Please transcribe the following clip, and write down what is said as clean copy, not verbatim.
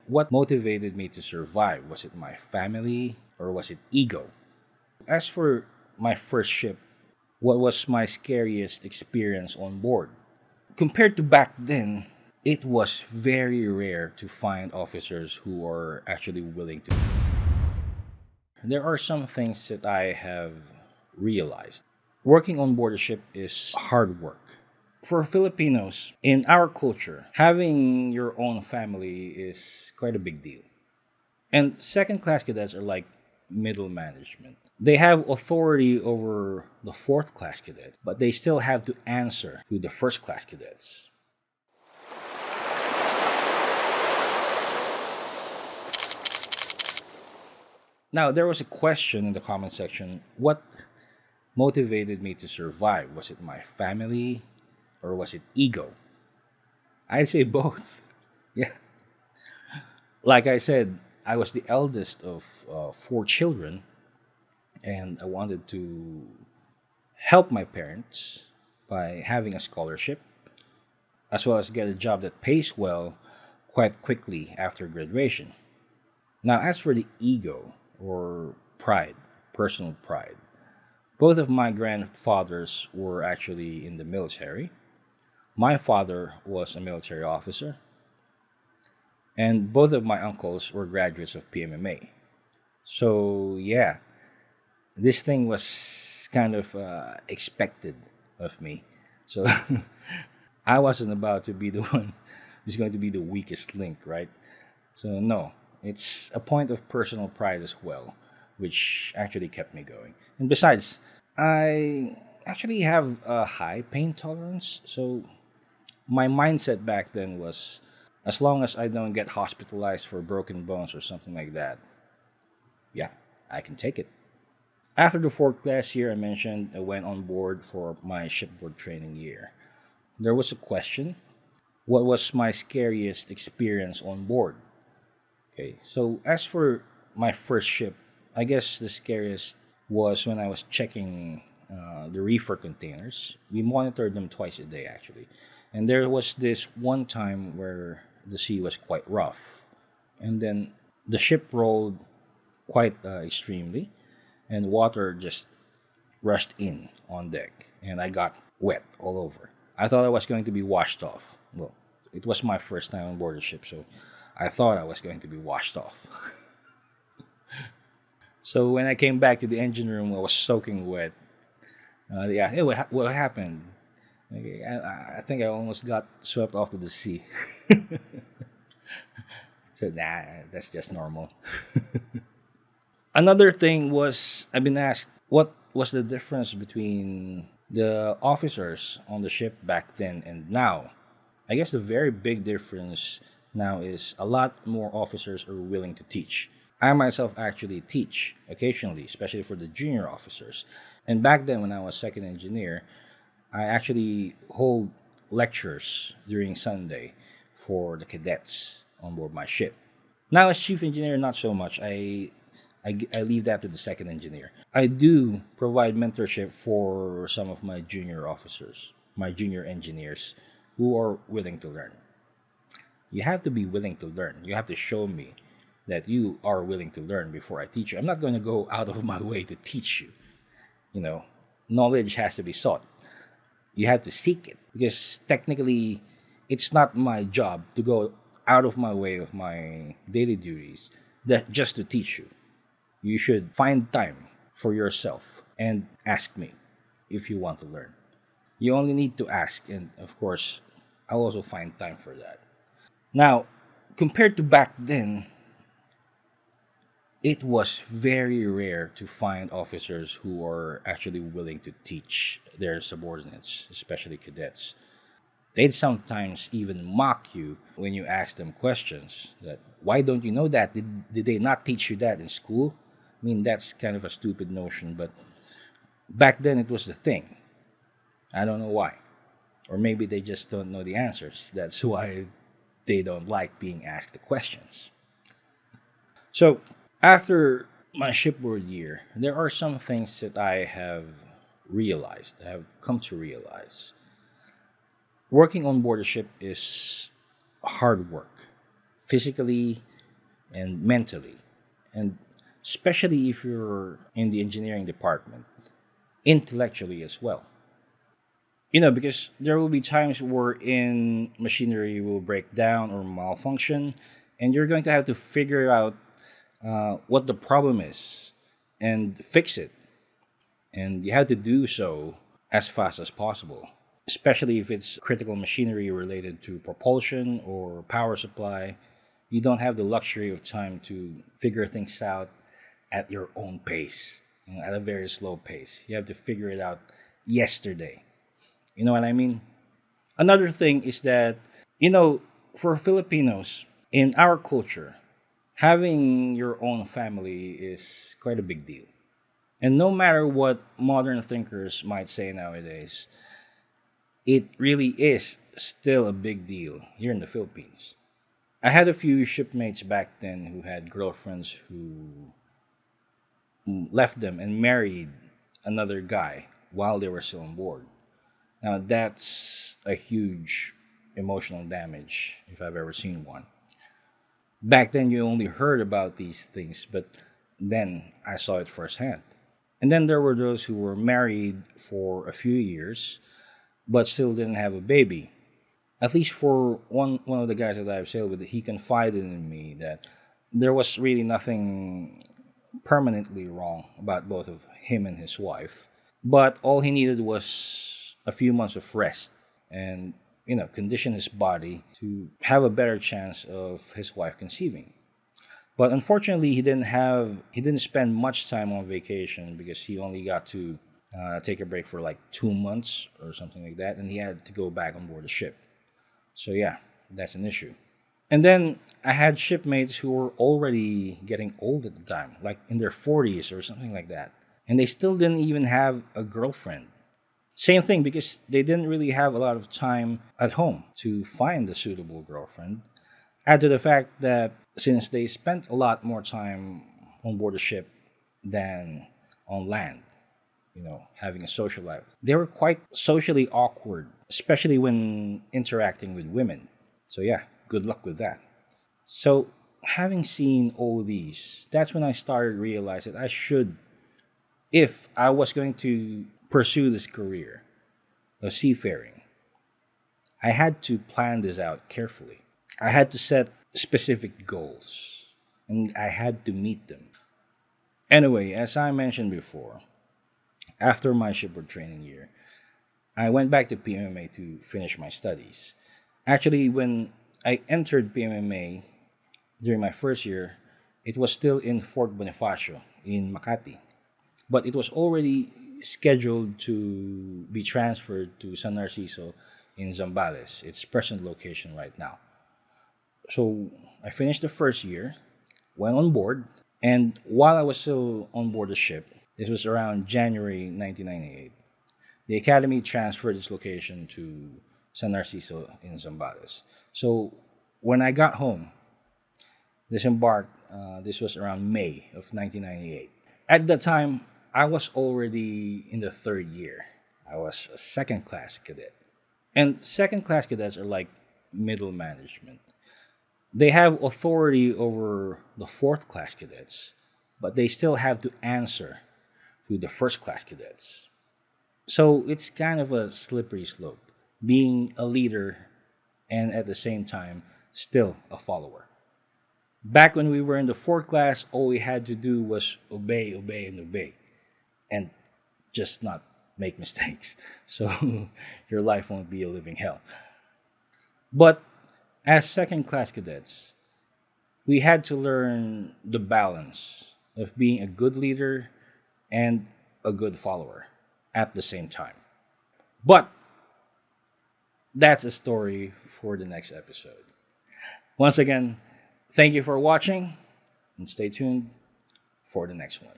what motivated me to survive? Was it my family or was it ego? As for my first ship, what was my scariest experience on board? Compared to back then, it was very rare to find officers who are actually willing to. There are some things that I have realized. Working on board a ship is hard work. For Filipinos, in our culture, having your own family is quite a big deal. And second class cadets are like middle management. They have authority over the fourth class cadets, but they still have to answer to the first class cadets. Now, there was a question in the comment section: what motivated me to survive? Was it my family or was it ego? I'd say both. Yeah. Like I said, I was the eldest of four children, and I wanted to help my parents by having a scholarship, as well as get a job that pays well quite quickly after graduation. Now, as for the ego or pride, personal pride, both of my grandfathers were actually in the military. My father was a military officer, and both of my uncles were graduates of PMMA. So, yeah, this thing was kind of expected of me. So, I wasn't about to be the one who's going to be the weakest link, right? So, no, it's a point of personal pride as well, which actually kept me going. And besides, I actually have a high pain tolerance. So, my mindset back then was as long as I don't get hospitalized for broken bones or something like that, yeah, I can take it. After the fourth class year, I mentioned I went on board for my shipboard training year. There was a question: what was my scariest experience on board? Okay, so as for my first ship, I guess the scariest was when I was checking the reefer containers. We monitored them twice a day actually. And there was this one time where the sea was quite rough. And then the ship rolled quite extremely, and water just rushed in on deck. And I got wet all over. I thought I was going to be washed off. Well, it was my first time on board a ship, so I thought I was going to be washed off. So when I came back to the engine room, I was soaking wet. Yeah, hey, what happened? Okay, I think I almost got swept off to the sea. So nah, that's just normal. Another thing was I've been asked what was the difference between the officers on the ship back then and now. I guess the very big difference now is a lot more officers are willing to teach. I myself actually teach occasionally, especially for the junior officers. And back then, when I was second engineer, I actually hold lectures during Sunday for the cadets on board my ship. Now, as chief engineer, not so much. I leave that to the second engineer. I do provide mentorship for some of my junior officers, my junior engineers who are willing to learn. You have to be willing to learn. You have to show me that you are willing to learn before I teach you. I'm not going to go out of my way to teach you. You know, knowledge has to be sought. You have to seek it because technically it's not my job to go out of my way of my daily duties that just to teach you. You should find time for yourself and ask me if you want to learn. You only need to ask, and of course, I'll also find time for that. Now, compared to back then, it was very rare to find officers who are actually willing to teach their subordinates, especially cadets. They'd sometimes even mock you when you ask them questions that, why don't you know that? Did they not teach you that in school? I mean, that's kind of a stupid notion, but back then it was the thing. I don't know why. Or maybe they just don't know the answers. That's why they don't like being asked the questions. So, after my shipboard year, there are some things that I have realized, I have come to realize. Working on board a ship is hard work, physically, and mentally, and especially if you're in the engineering department, intellectually as well. Because there will be times where in machinery will break down or malfunction, and you're going to have to figure out what the problem is and fix it. And you have to do so as fast as possible, especially if it's critical machinery related to propulsion or power supply. You don't have the luxury of time to figure things out at your own pace, at a very slow pace. You have to figure it out yesterday. You know what I mean? Another thing is that, you know, for Filipinos, in our culture, having your own family is quite a big deal. And no matter what modern thinkers might say nowadays, it really is still a big deal here in the Philippines. I had a few shipmates back then who had girlfriends who left them and married another guy while they were still on board. Now, that's a huge emotional damage if I've ever seen one. Back then, you only heard about these things, but then I saw it firsthand. And then there were those who were married for a few years but still didn't have a baby. At least for one of the guys that I've sailed with, he confided in me that there was really nothing permanently wrong about both of him and his wife, but all he needed was a few months of rest and condition his body to have a better chance of his wife conceiving. But unfortunately, he didn't spend much time on vacation because he only got to take a break for like 2 months or something like that, and he had to go back on board the ship. So yeah, that's an issue. And then I had shipmates who were already getting old at the time, like in their 40s or something like that, and they still didn't even have a girlfriend. Same thing, because they didn't really have a lot of time at home to find a suitable girlfriend. Add to the fact that since they spent a lot more time on board the ship than on land, having a social life, they were quite socially awkward, especially when interacting with women. So, yeah, good luck with that. So, having seen all these, that's when I started to realize that I should, if I was going to pursue this career of seafaring, I had to plan this out carefully. I had to set specific goals and I had to meet them. Anyway, as I mentioned before, after my shipboard training year, I went back to PMMA to finish my studies. Actually, when I entered PMMA during my first year, it was still in Fort Bonifacio in Makati, but it was already scheduled to be transferred to San Narciso in Zambales, its present location right now. So I finished the first year, went on board, and while I was still on board the ship, this was around January 1998, the academy transferred its location to San Narciso in Zambales. So when I got home, disembarked, this was around May of 1998. At the time, I was already in the third year. I was a second class cadet. And second class cadets are like middle management. They have authority over the fourth class cadets, but they still have to answer to the first class cadets. So it's kind of a slippery slope, being a leader and at the same time still a follower. Back when we were in the fourth class, all we had to do was obey, obey, and obey, and just not make mistakes. So your life won't be a living hell. But as second class cadets, we had to learn the balance of being a good leader and a good follower at the same time. But that's a story for the next episode. Once again, thank you for watching and stay tuned for the next one.